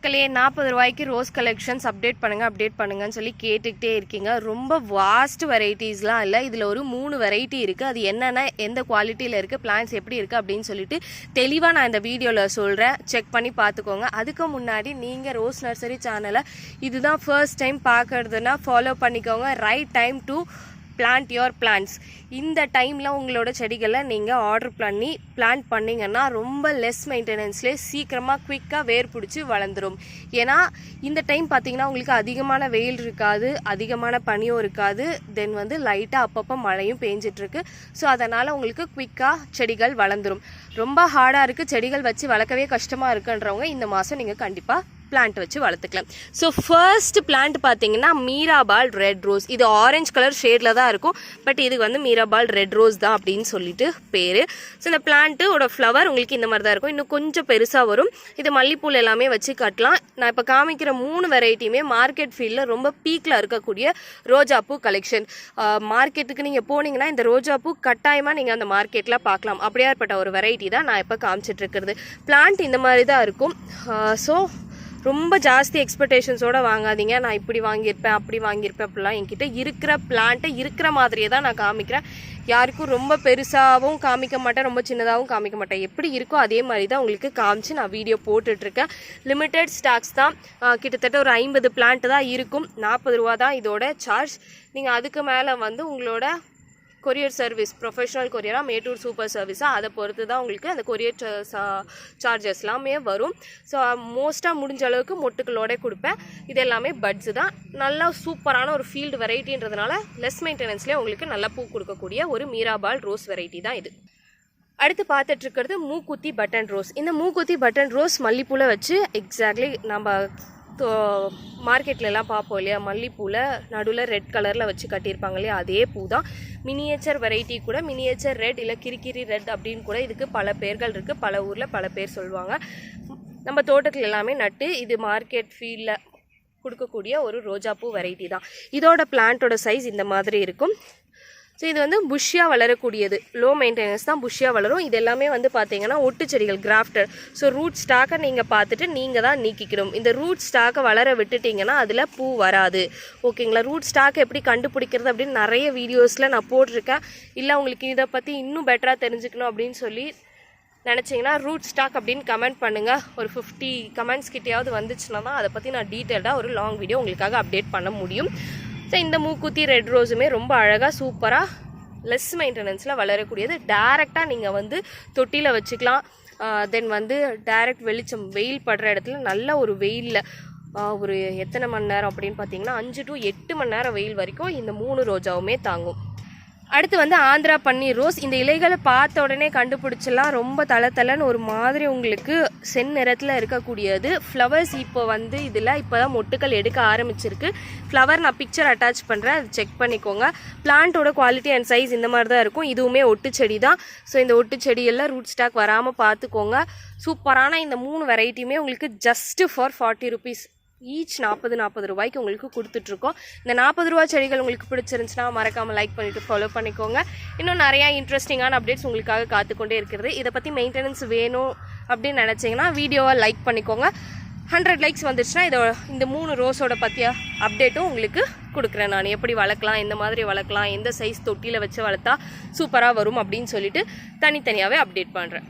மக்களே 40 ரூபாய்க்கு rose collections update பண்ணுங்கன்னு சொல்லி கேட்டுக்கிட்டே இருக்கீங்க. ரொம்ப வாஸ்ட் வெரைட்டிஸ்லாம் இல்லை, இதில் ஒரு 3 வெரைட்டி இருக்குது. அது என்னென்ன, எந்த குவாலிட்டியில் இருக்குது, பிளான்ஸ் எப்படி இருக்குது அப்படின்னு சொல்லிட்டு தெளிவாக நான் இந்த வீடியோவில் சொல்கிறேன். செக் பண்ணி பார்த்துக்கோங்க. அதுக்கு முன்னாடி நீங்கள் ரோஸ் நர்சரி சேனலை இதுதான் ஃபர்ஸ்ட் டைம் பார்க்குறதுனா ஃபாலோ பண்ணிக்கோங்க. Right time to plant your plants. இந்த டைமில் உங்களோட செடிகளை நீங்கள் ஆர்டர் பண்ணி பிளான்ட் பண்ணிங்கன்னா ரொம்ப லெஸ் மெயின்டெனன்ஸ்லேயே சீக்கிரமாக குவிக்காக வேர் பிடிச்சி வளர்ந்துடும். ஏன்னா இந்த டைம் பார்த்திங்கன்னா உங்களுக்கு அதிகமான வெயில் இருக்காது, அதிகமான பனியும் இருக்காது, தென் லைட்டாக அப்பப்போ மழையும் பேஞ்சிட்ருக்கு. ஸோ அதனால் உங்களுக்கு குவிக்காக செடிகள் வளர்ந்துடும். ரொம்ப ஹார்டாக இருக்குது, செடிகள் வச்சு வளர்க்கவே கஷ்டமாக இருக்குன்றவங்க இந்த மாதம் நீங்கள் கண்டிப்பாக பிளான்ட் வச்சு வளர்த்துக்கலாம். ஸோ ஃபர்ஸ்ட் பிளான்ட் பார்த்தீங்கன்னா மீராபால் ரெட் ரோஸ். இது ஆரஞ்சு கலர் ஷேடில் தான் இருக்கும், பட் இதுக்கு மீராபால் ரெட் ரோஸ் தான் அப்படின்னு சொல்லிட்டு பேர். ஸோ இந்த பிளான்ட்டோட ஃப்ளவர் உங்களுக்கு இந்த மாதிரி தான் இருக்கும், இன்னும் கொஞ்சம் பெருசாக வரும். இது மல்லிப்பூல் எல்லாமே வச்சு கட்டலாம். நான் இப்போ காமிக்கிற 3 வெரைட்டியுமே மார்க்கெட் ஃபீல்டில் ரொம்ப பீக்கில் இருக்கக்கூடிய ரோஜாப்பூ கலெக்ஷன். மார்க்கெட்டுக்கு நீங்கள் போனீங்கன்னா இந்த ரோஜாப்பூ கட்டாயமாக நீங்கள் அந்த மார்க்கெட்டில் பார்க்கலாம். அப்படியாப்பட்ட ஒரு வெரைட்டி தான் நான் இப்போ காமிச்சிட்ருக்கிறது. பிளான்ட் இந்த மாதிரி தான் இருக்கும். ஸோ ரொம்ப ஜாஸ்தி எக்ஸ்பெக்டேஷன்ஸோடு வாங்காதீங்க. நான் இப்படி வாங்கியிருப்பேன், அப்படி வாங்கியிருப்பேன் அப்படிலாம். என்கிட்ட இருக்கிற பிளான்ட்டை இருக்கிற மாதிரியே தான் நான் காமிக்கிறேன். யாருக்கும் ரொம்ப பெருசாகவும் காமிக்க மாட்டேன், ரொம்ப சின்னதாகவும் காமிக்க மாட்டேன். எப்படி இருக்கோ அதே மாதிரி தான் உங்களுக்கு காமிச்சு நான் வீடியோ போட்டுட்ருக்கேன். லிமிட்டெட் ஸ்டாக்ஸ் தான். கிட்டத்தட்ட ஒரு 50 பிளான்ட்டு தான் இருக்கும். 40 ரூபா தான் இதோட சார்ஜ். நீங்கள் அதுக்கு மேலே உங்களோட கொரியர் சர்வீஸ், ப்ரொஃபஷனல் கொரியராக மேட்டூர் சூப்பர் சர்வீஸாக, அதை பொறுத்து தான் உங்களுக்கு அந்த கொரியர் சார்ஜஸ் எல்லாமே வரும். ஸோ மோஸ்ட்டாக முடிஞ்ச அளவுக்கு மொட்டுக்களோட கொடுப்பேன். இது எல்லாமே பட்ஸு தான். நல்லா சூப்பரான ஒரு ஃபீல்டு வெரைட்டின்றதுனால லெஸ் மெயின்டெனன்ஸ்லேயே உங்களுக்கு நல்லா பூ கொடுக்கக்கூடிய ஒரு மீராபால் ரோஸ் வெரைட்டி தான் இது. அடுத்து பார்த்துட்ருக்கிறது மூக்குத்தி பட்டன் ரோஸ். இந்த மூக்குத்தி பட்டன் ரோஸ் மல்லிப்பூவில் வச்சு எக்ஸாக்ட்லி நம்ம மார்க்கெட்லலாம் பார்ப்போம் இல்லையா, மல்லிப்பூவில் நடுவில் ரெட் கலரில் வச்சு கட்டியிருப்பாங்க இல்லையா, அதே பூ தான். மினியேச்சர் வெரைட்டி கூட, மினியேச்சர் ரெட் இல்லை கிரிக்கிரி ரெட் அப்படின்னு கூட இதுக்கு பல பேர்கள் இருக்குது. பல ஊரில் பல பேர் சொல்லுவாங்க. நம்ம தோட்டத்தில் எல்லாமே நட்டு இது மார்க்கெட் ஃபீல்டில் கொடுக்கக்கூடிய ஒரு ரோஜாப்பூ வெரைட்டி தான். இதோட பிளான்ட்டோட சைஸ் இந்த மாதிரி இருக்கும். ஸோ இது புஷ்ஷியாக வளரக்கூடியது, லோ மெயின்டெனன்ஸ் தான், புஷ்ஷியாக வளரும். இது எல்லாமே பார்த்தீங்கன்னா ஒட்டு செடிகள், கிராஃப்டர். ஸோ ரூட் ஸ்டாக்கை நீங்கள் பார்த்துட்டு நீங்கள் தான் நீக்கிக்கணும். இந்த ரூட் ஸ்டாக்கை வளர விட்டுட்டிங்கன்னா அதில் பூ வராது. ஓகேங்களா? ரூட் ஸ்டாக் எப்படி கண்டுபிடிக்கிறது அப்படின்னு நிறைய வீடியோஸில் நான் போட்டிருக்கேன். இல்லை உங்களுக்கு இதை பற்றி இன்னும் பெட்டராக தெரிஞ்சுக்கணும் அப்படின்னு சொல்லி நினச்சிங்கன்னா ரூட் ஸ்டாக் அப்படின்னு கமெண்ட் பண்ணுங்கள். ஒரு 50 கமெண்ட்ஸ் கிட்டையாவது வந்துச்சுன்னா தான் அதை பற்றி நான் டீட்டெயில்டாக ஒரு லாங் வீடியோ உங்களுக்காக அப்டேட் பண்ண முடியும். ஸோ இந்த மூக்குத்தி ரெட் ரோஸுமே ரொம்ப அழகாக சூப்பராக லெஸ் மெயின்டெனன்ஸில் வளரக்கூடியது. டேரெக்டாக நீங்கள் தொட்டியில் வச்சுக்கலாம். தென் டேரெக்ட் வெளிச்சம், வெயில் படுற இடத்துல நல்ல ஒரு வெயிலில் ஒரு எத்தனை மணி நேரம் அப்படின்னு பார்த்தீங்கன்னா 5 to 8 மணி நேரம் வெயில் வரைக்கும் இந்த 3 ரோஜாவுமே தாங்கும். அடுத்து ஆந்திரா பன்னீர் ரோஸ். இந்த இலைகளை பார்த்த உடனே கண்டுபிடிச்சலாம், ரொம்ப தளன்னு ஒரு மாதிரி உங்களுக்கு சென் நிறத்தில் இருக்கக்கூடியது. ஃப்ளவர்ஸ் இப்போ இதில் இப்போ தான் மொட்டுக்கள் எடுக்க ஆரம்பிச்சிருக்கு. ஃப்ளவர் நான் பிக்சர் அட்டாச் பண்ணுறேன், அது செக் பண்ணிக்கோங்க. பிளான்ட்டோட குவாலிட்டி அண்ட் சைஸ் இந்த மாதிரி தான் இருக்கும். இதுவுமே ஒட்டு செடி தான். ஸோ இந்த ஒட்டு செடியெல்லாம் ரூட் ஸ்டாக் வராமல் பார்த்துக்கோங்க. சூப்பரான இந்த 3 வெரைட்டியுமே உங்களுக்கு ஜஸ்ட்டு ஃபார் 40 rupees ஈச். 40 ரூபாய்க்கு உங்களுக்கு கொடுத்துட்ருக்கோம். இந்த 40 ரூபா செடிகள் உங்களுக்கு பிடிச்சிருந்துச்சுன்னா மறக்காமல் லைக் பண்ணிவிட்டு ஃபாலோ பண்ணிக்கோங்க. இன்னும் நிறையா இன்ட்ரெஸ்டிங்கான அப்டேட்ஸ் உங்களுக்காக காத்துக்கொண்டே இருக்கிறது. இதை பற்றி மெயின்டெனன்ஸ் வேணும் அப்படின்னு நினச்சிங்கன்னா வீடியோவை லைக் பண்ணிக்கோங்க. 100 லைக்ஸ் வந்துச்சுன்னா இந்த 3 ரோஸோட பற்றிய அப்டேட்டும் உங்களுக்கு கொடுக்குறேன். நான் எப்படி வளர்க்கலாம், எந்த மாதிரி வளர்க்கலாம், எந்த சைஸ் தொட்டியில் வச்சு வளர்த்தா சூப்பராக வரும் அப்படின்னு சொல்லிட்டு தனித்தனியாகவே அப்டேட் பண்ணுறேன்.